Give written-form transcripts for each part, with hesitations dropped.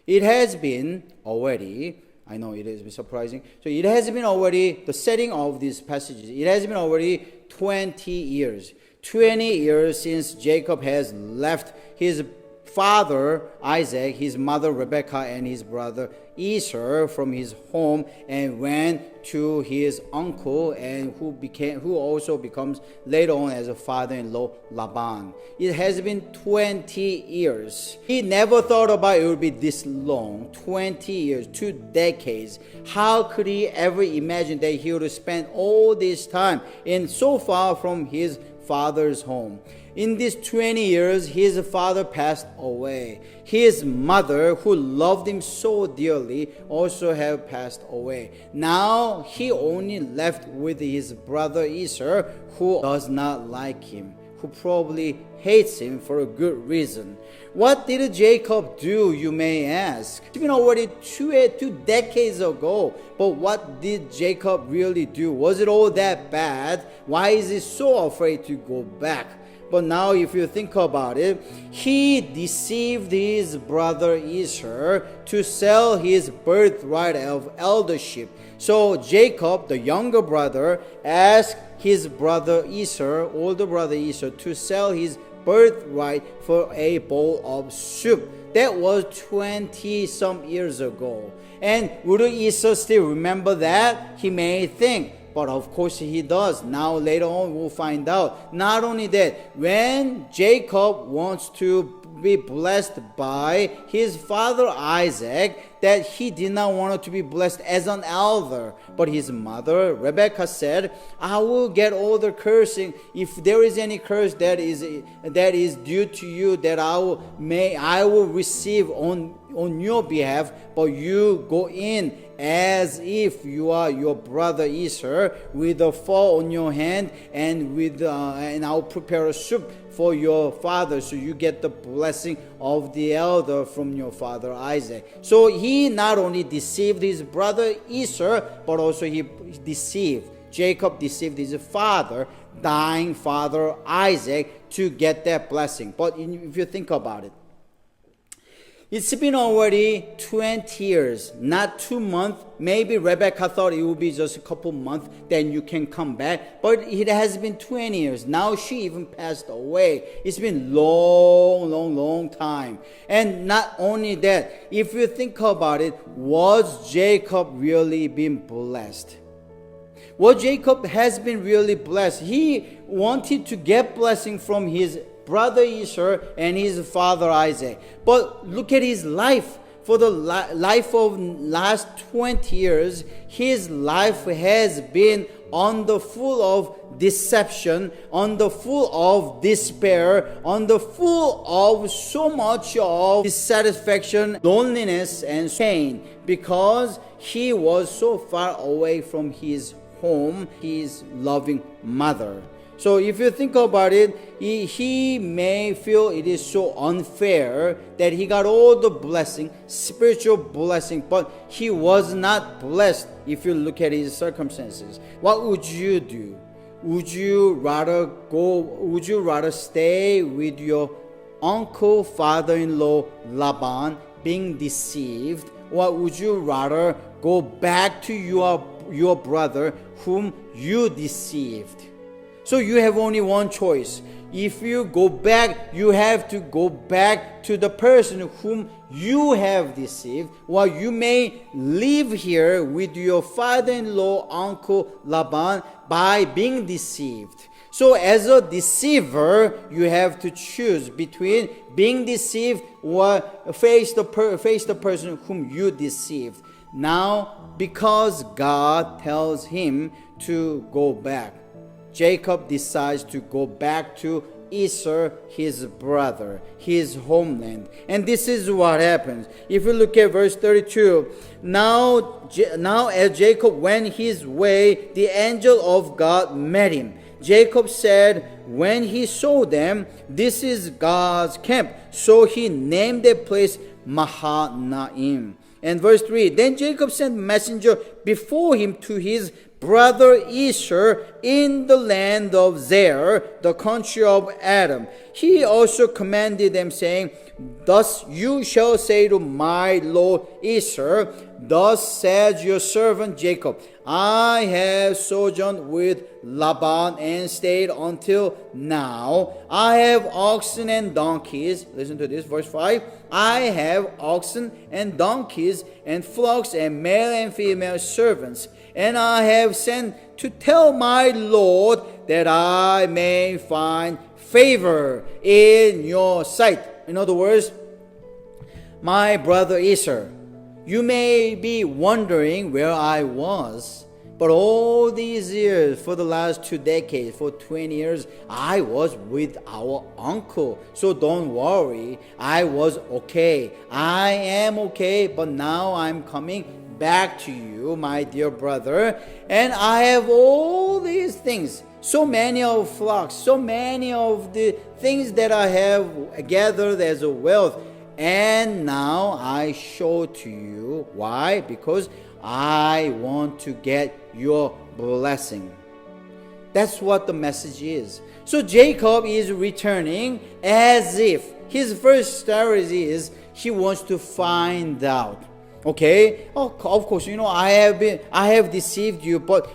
It has been already, I know it is surprising. So it has been already, the setting of these passages, it has been already 20 years. 20 years since Jacob has left his father Isaac, his mother Rebekah, and his brother Esau from his home and went to his uncle, and who also becomes later on as a father-in-law, Laban. It has been 20 years. He never thought about it would be this long. 20 years, 2 decades. How could he ever imagine that he would spend all this time in so far from his father's home? In these 20 years, his father passed away. His mother, who loved him so dearly, also have passed away. Now, he only left with his brother Esau, who does not like him, who probably hates him for a good reason. What did Jacob do, you may ask? It's been already two decades ago, but what did Jacob really do? Was it all that bad? Why is he so afraid to go back? But now if you think about it, he deceived his brother Esau to sell his birthright of eldership. So Jacob, the younger brother, asked his brother Esau, older brother Esau, to sell his birthright for a bowl of soup. That was 20 some years ago. And would Esau still remember that? He may think. But of course he does. Now later on we'll find out. Not only that, when Jacob wants to be blessed by his father Isaac, that he did not want to be blessed as an elder. But his mother Rebekah said, I will get all the cursing. If there is any curse that is due to you, that I will receive on your behalf, but you go in as if you are your brother Esau, with a fall on your hand, and I'll prepare a soup for your father, so you get the blessing of the elder from your father Isaac. So he not only deceived his brother Esau, but also Jacob deceived his father, dying father Isaac, to get that blessing. But if you think about it, it's been already 20 years, not 2 months. Maybe Rebecca thought it would be just a couple months, then you can come back. But it has been 20 years. Now she even passed away. It's been long time. And not only that, if you think about it, was Jacob really being blessed? Well, Jacob has been really blessed. He wanted to get blessing from his brother Esau and his father Isaac. But look at his life. For the life of last 20 years, his life has been on the full of deception, on the full of despair, on the full of so much of dissatisfaction, loneliness, and pain, because he was so far away from his home, his loving mother. So if you think about it, he may feel it is so unfair that he got all the blessing, spiritual blessing, but he was not blessed if you look at his circumstances. What would you do? Would you rather stay with your uncle, father-in-law Laban being deceived? Or would you rather go back to your brother whom you deceived? So you have only one choice. If you go back, you have to go back to the person whom you have deceived, while you may live here with your father-in-law, uncle Laban, by being deceived. So as a deceiver, you have to choose between being deceived or face the person whom you deceived. Now, because God tells him to go back, Jacob decides to go back to Esau, his brother, his homeland. And this is what happens. If you look at verse 32, now as Jacob went his way, the angel of God met him. Jacob said, when he saw them, this is God's camp. So he named that place Mahanaim. And verse 3, then Jacob sent messenger before him to his brother Esau in the land of Zair, the country of Adam. He also commanded them, saying, Thus you shall say to my Lord Esau, thus says your servant Jacob, I have sojourned with Laban and stayed until now. I have oxen and donkeys. Listen to this, verse 5. I have oxen and donkeys and flocks and male and female servants. And I have sent to tell my Lord that I may find favor in your sight. In other words, my brother Esau, you may be wondering where I was, but all these years, for the last 2 decades, for 20 years, I was with our uncle. So don't worry, I was okay. I am okay, but now I'm coming back to you, my dear brother, and I have all these things, so many of flocks, so many of the things that I have gathered as a wealth, and now I show to you. Why? Because I want to get your blessing. That's what the message is. So Jacob is returning as if his first strategy is he wants to find out. Okay, of course, I have deceived you, but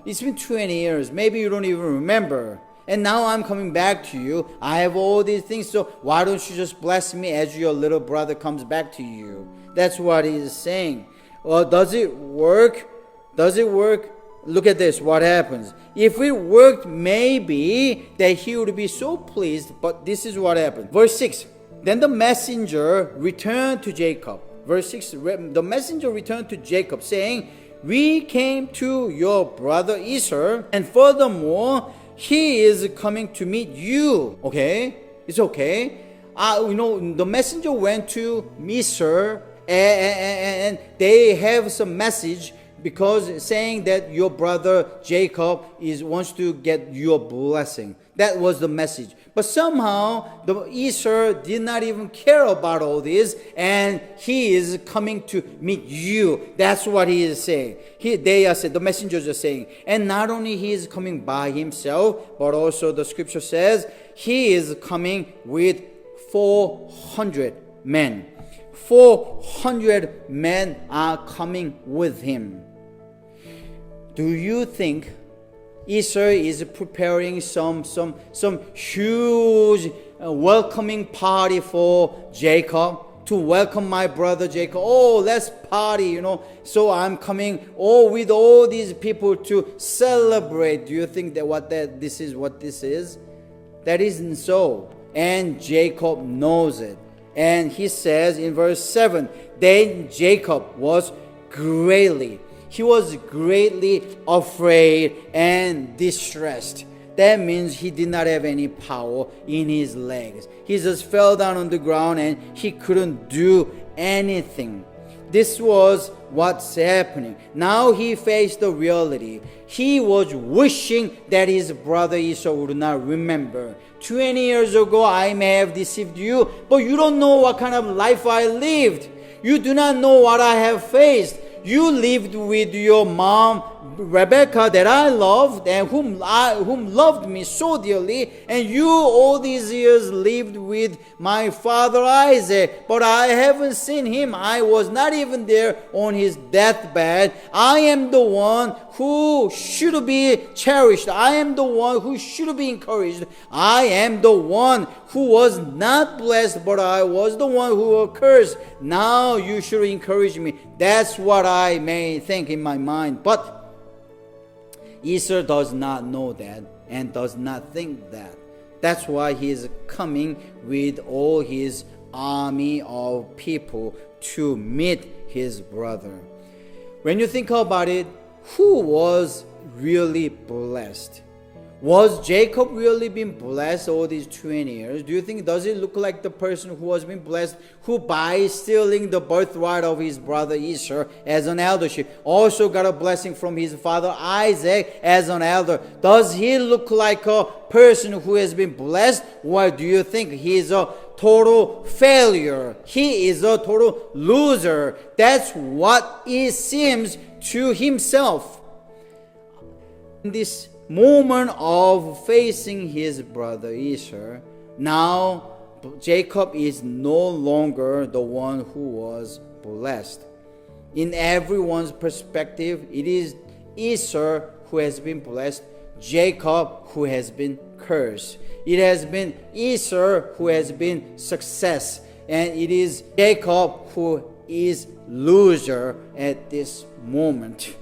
it's been 20 years. Maybe you don't even remember. And now I'm coming back to you. I have all these things, so why don't you just bless me as your little brother comes back to you? That's what he's saying. Well, does it work? Does it work? Look at this, what happens. If it worked, maybe that he would be so pleased, but this is what happened. Verse 6, then the messenger returned to Jacob. Verse 6, the messenger returned to Jacob, saying, we came to your brother Esau, and furthermore, he is coming to meet you. Okay, it's okay. The messenger went to Esau, and they have some message, because saying that your brother Jacob wants to get your blessing. That was the message. But somehow the Esau did not even care about all this, and he is coming to meet you. That's what he is saying. The messengers are saying, and not only he is coming by himself, but also the scripture says he is coming with 400 men. 400 men are coming with him. Do you think Esau is preparing some huge welcoming party for Jacob, to welcome my brother Jacob? Oh, let's party, So I'm coming with all these people to celebrate. Do you think this is what this is? That isn't so. And Jacob knows it. And he says in verse 7, then Jacob was greatly afraid and distressed. That means he did not have any power in his legs. He just fell down on the ground and he couldn't do anything. This was what's happening. Now he faced the reality. He was wishing that his brother Esau would not remember. 20 years ago, I may have deceived you, but you don't know what kind of life I lived. You do not know what I have faced. You lived with your mom, Rebecca, that I loved, and whom loved me so dearly, and you all these years lived with my father Isaac, but I haven't seen him. I was not even there on his deathbed. I am the one who should be cherished. I am the one who should be encouraged. I am the one who was not blessed, but I was the one who was cursed. Now you should encourage me. That's what I may think in my mind. But Esau does not know that and does not think that. That's why he is coming with all his army of people to meet his brother. When you think about it, who was really blessed? Was Jacob really been blessed all these 20 years? Do you think, does it look like the person who has been blessed, who by stealing the birthright of his brother Esau as an eldership, also got a blessing from his father Isaac as an elder? Does he look like a person who has been blessed? Or do you think he is a total failure? He is a total loser. That's what it seems to himself. In this moment of facing his brother Esau, now Jacob is no longer the one who was blessed. In everyone's perspective, it is Esau who has been blessed, Jacob who has been cursed. It has been Esau who has been success, and it is Jacob who is loser at this moment.